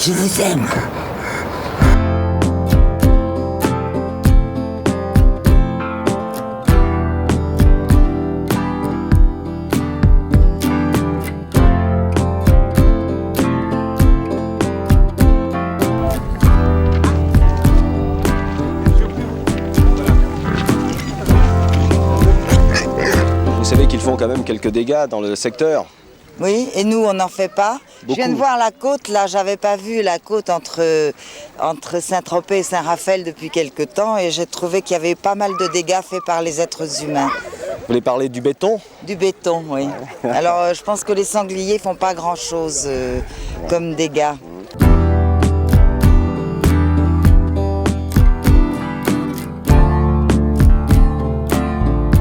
Je vous aime. Vous savez qu'ils font quand même quelques dégâts dans le secteur. Oui, et nous, on n'en fait pas. Beaucoup. Je viens de voir la côte, là, j'avais pas vu la côte entre Saint-Tropez et Saint-Raphaël depuis quelque temps, et j'ai trouvé qu'il y avait pas mal de dégâts faits par les êtres humains. Vous voulez parler du béton? Du béton, oui. Alors, je pense que les sangliers font pas grand-chose comme dégâts.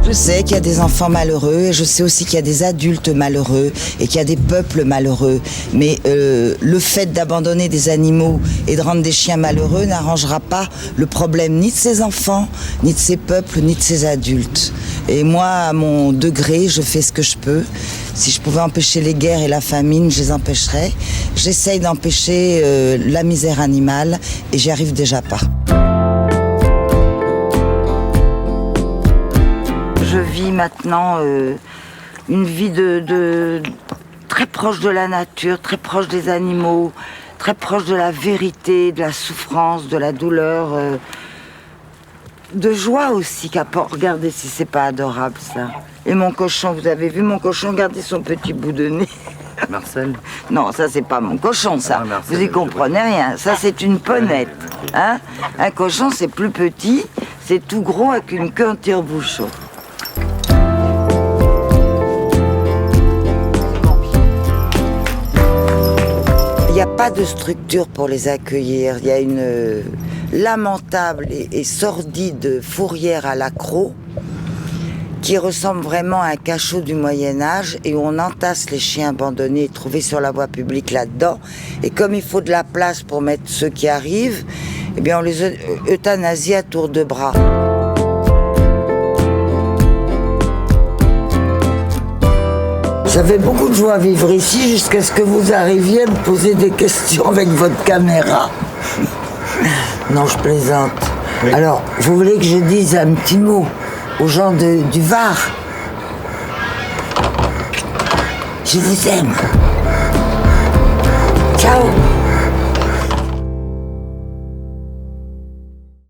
Je sais qu'il y a des enfants malheureux et je sais aussi qu'il y a des adultes malheureux et qu'il y a des peuples malheureux. Mais le fait d'abandonner des animaux et de rendre des chiens malheureux n'arrangera pas le problème ni de ces enfants, ni de ces peuples, ni de ces adultes. Et moi, à mon degré, je fais ce que je peux. Si je pouvais empêcher les guerres et la famine, je les empêcherais. J'essaye d'empêcher la misère animale et j'y arrive déjà pas. Je vis maintenant une vie de très proche de la nature, très proche des animaux, très proche de la vérité, de la souffrance, de la douleur, de joie aussi qu'apporte. Regardez si c'est pas adorable ça. Et mon cochon, vous avez vu mon cochon, regardez son petit bout de nez. Marcel? Non, ça c'est pas mon cochon ça. Ah, Marcel, vous y comprenez rien. Ça c'est une ponette. Hein? Un cochon c'est plus petit, c'est tout gros avec une queue en tire-bouchon. Il n'y a pas de structure pour les accueillir. Il y a une lamentable et sordide fourrière à l'accro qui ressemble vraiment à un cachot du Moyen-Âge et où on entasse les chiens abandonnés et trouvés sur la voie publique là-dedans. Et comme il faut de la place pour mettre ceux qui arrivent, eh bien on les euthanasie à tour de bras. J'avais beaucoup de joie à vivre ici jusqu'à ce que vous arriviez à me poser des questions avec votre caméra. Non, je plaisante. Oui. Alors, vous voulez que je dise un petit mot aux gens du Var? Je vous aime. Ciao.